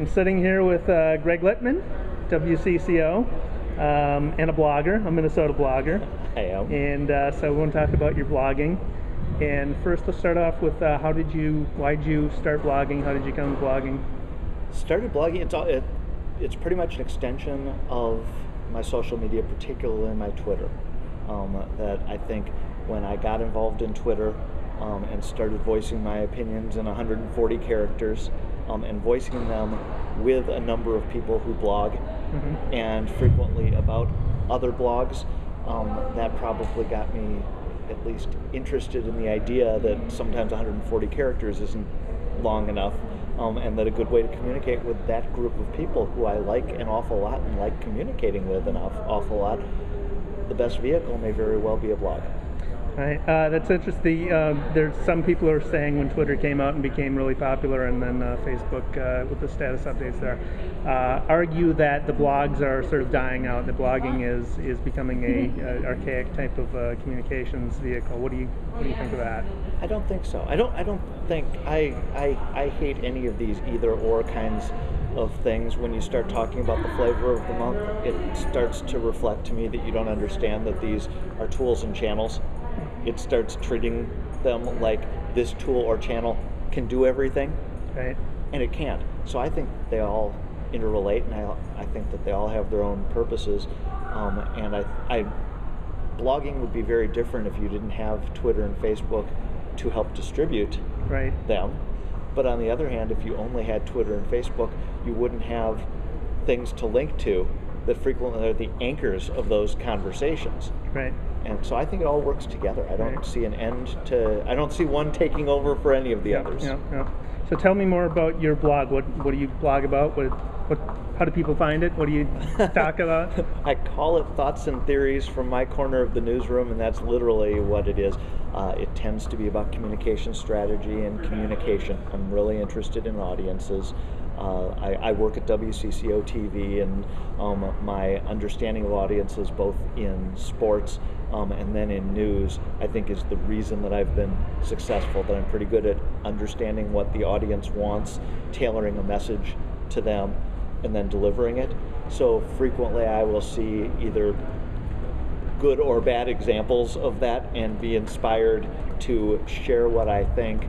I'm sitting here with Gregg Litman, WCCO, and a blogger, a Minnesota blogger. I am. And so we want to talk about your blogging. And first, let's start off with why did you start blogging? How did you come to blogging? Started blogging, it's pretty much an extension of my social media, particularly my Twitter. That I think when I got involved in Twitter and started voicing my opinions in 140 characters and voicing them with a number of people who blog and frequently about other blogs, that probably got me at least interested in the idea that sometimes 140 characters isn't long enough, and that a good way to communicate with that group of people who I like an awful lot and like communicating with an awful lot, the best vehicle may very well be a blog. Right. That's interesting. There's some people who are saying when Twitter came out and became really popular, and then Facebook with the status updates there, argue that the blogs are sort of dying out. The blogging is becoming a archaic type of communications vehicle. What do you think of that? I don't think so. I hate any of these either or kinds of things. When you start talking about the flavor of the month, it starts to reflect to me that you don't understand that these are tools and channels. It starts treating them like this tool or channel can do everything, right? And it can't. So I think they all interrelate, and I think that they all have their own purposes. And blogging would be very different if you didn't have Twitter and Facebook to help distribute them. But on the other hand, if you only had Twitter and Facebook, you wouldn't have things to link to that frequently are the anchors of those conversations. Right. And so I think it all works together. I don't see an end to. I don't see one taking over for any of the others. Yeah. So tell me more about your blog. What do you blog about? How do people find it? What do you talk about? I call it Thoughts and Theories from my corner of the newsroom, and that's literally what it is. It tends to be about communication strategy and communication. I'm really interested in audiences. I work at WCCO TV, and my understanding of audiences, both in sports and then in news, I think is the reason that I've been successful, that I'm pretty good at understanding what the audience wants, tailoring a message to them, and then delivering it. So frequently I will see either good or bad examples of that and be inspired to share what I think,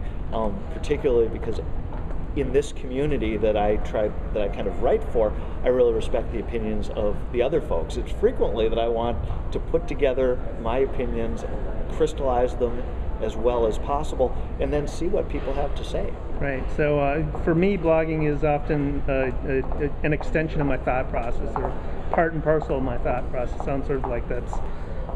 particularly because in this community that I kind of write for, I really respect the opinions of the other folks. It's frequently that I want to put together my opinions, crystallize them as well as possible, and then see what people have to say. Right. So for me, blogging is often an extension of my thought process, or part and parcel of my thought process. Sounds sort of like that's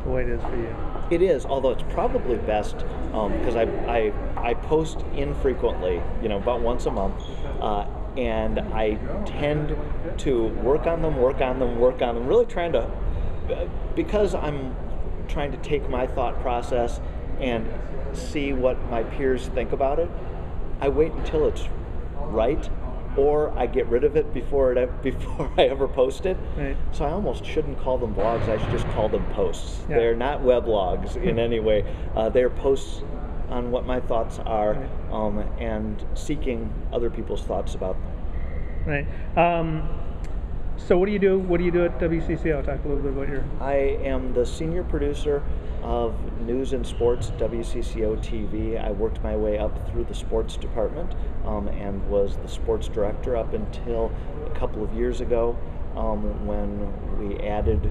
the way it is for you. It is, although it's probably best because I post infrequently, about once a month, and I tend to work on them, really trying to, because I'm trying to take my thought process and see what my peers think about it. I wait until it's right, or I get rid of it before I ever post it. Right. So I almost shouldn't call them blogs. I should just call them posts. Yeah. They're not weblogs in any way. They're posts on what my thoughts are, and seeking other people's thoughts about them. Right. So what do you do? What do you do at WCCO? Talk a little bit about your. I am the senior producer of news and sports at WCCO TV. I worked my way up through the sports department and was the sports director up until a couple of years ago, when we added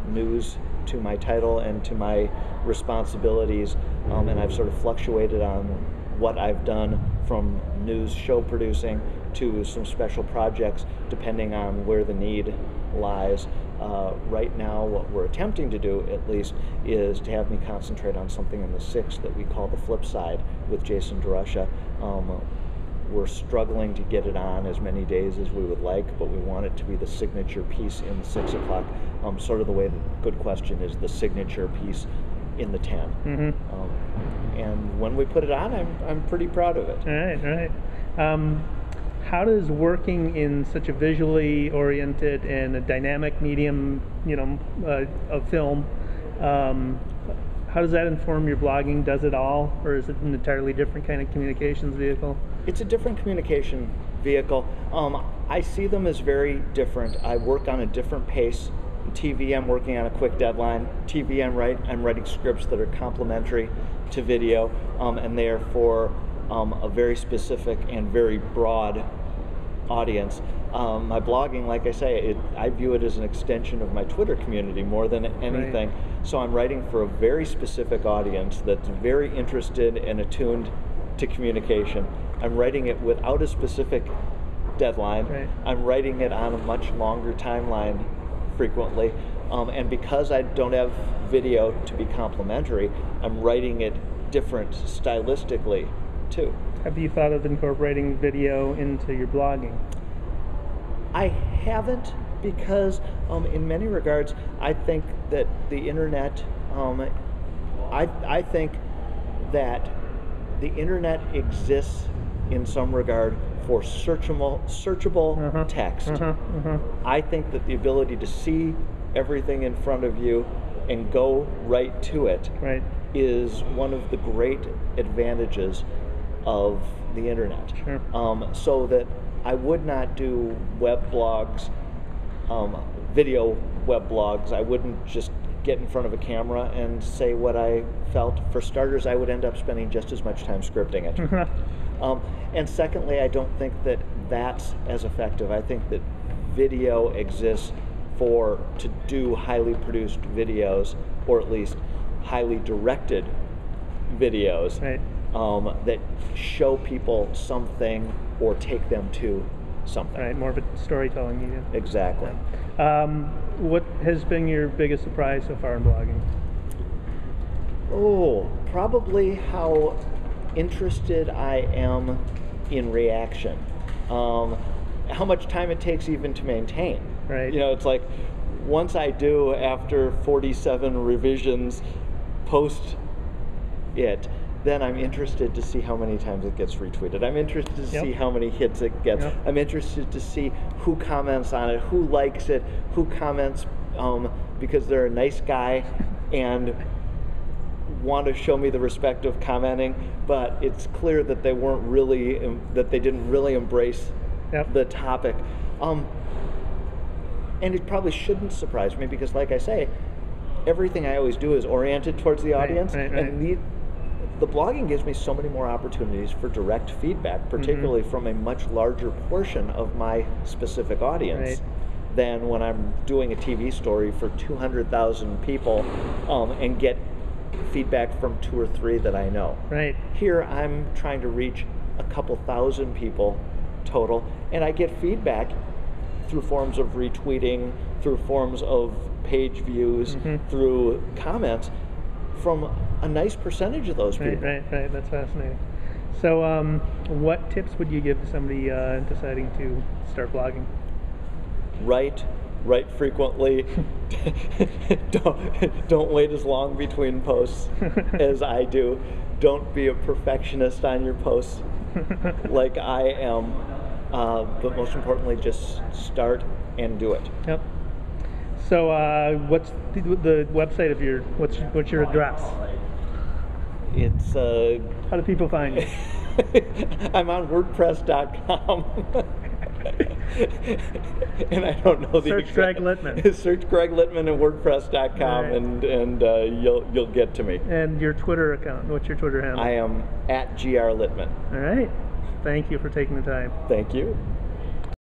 news to my title and to my responsibilities, and I've sort of fluctuated on what I've done, from news show producing to some special projects depending on where the need lies. Right now, what we're attempting to do, at least, is to have me concentrate on something in the 6 that we call the flip side with Jason DeRusha. We're struggling to get it on as many days as we would like, but we want it to be the signature piece in the 6 o'clock, sort of the way that Good Question is the signature piece in the 10. And when we put it on, I'm pretty proud of it. All right. How does working in such a visually oriented and a dynamic medium, of film, how does that inform your blogging? Does it all, or is it an entirely different kind of communications vehicle? It's a different communication vehicle. I see them as very different. I work on a different pace. TV, I'm working on a quick deadline. TV, I'm writing scripts that are complementary to video, and they are for a very specific and very broad audience. My blogging, like I say, I view it as an extension of my Twitter community more than anything. Right. So I'm writing for a very specific audience that's very interested and attuned to communication. I'm writing it without a specific deadline. Right. I'm writing it on a much longer timeline frequently. And because I don't have video to be complementary, I'm writing it different stylistically too. Have you thought of incorporating video into your blogging? I haven't, because in many regards I think that the internet, I think that the internet exists in some regard for searchable text. I think that the ability to see everything in front of you and go right to it is one of the great advantages of the internet. Sure. So that I would not do web blogs, video web blogs. I wouldn't just get in front of a camera and say what I felt. For starters, I would end up spending just as much time scripting it. And secondly, I don't think that that's as effective. I think that video exists to do highly produced videos, or at least highly directed videos, that show people something or take them to something. Right, more of a storytelling medium. Exactly. What has been your biggest surprise so far in blogging? Oh, probably how interested I am in reaction. How much time it takes even to maintain. Right. You know, it's like once I do, after 47 revisions, post it, then I'm interested to see how many times it gets retweeted. I'm interested to see how many hits it gets. I'm interested to see who comments on it, who likes it, who comments because they're a nice guy and want to show me the respect of commenting, but it's clear that they didn't really embrace the topic. And it probably shouldn't surprise me, because like I say, everything I always do is oriented towards the audience, and the blogging gives me so many more opportunities for direct feedback, particularly from a much larger portion of my specific audience than when I'm doing a TV story for 200,000 people and get feedback from 2 or 3 that I know. Here I'm trying to reach a couple thousand people total, and I get feedback through forms of retweeting, through forms of page views, through comments from a nice percentage of those people. Right, that's fascinating. So what tips would you give to somebody deciding to start blogging? Write frequently. Don't wait as long between posts as I do. Don't be a perfectionist on your posts like I am. But most importantly, just start and do it. Yep. So what's the website of what's your address? It's how do people find you? I'm on WordPress.com. And I don't know the Search Gregg Litman. Search Gregg Litman at WordPress.com, and you'll get to me. And your Twitter account? What's your Twitter handle? I am at GR Litman. All right. Thank you for taking the time. Thank you.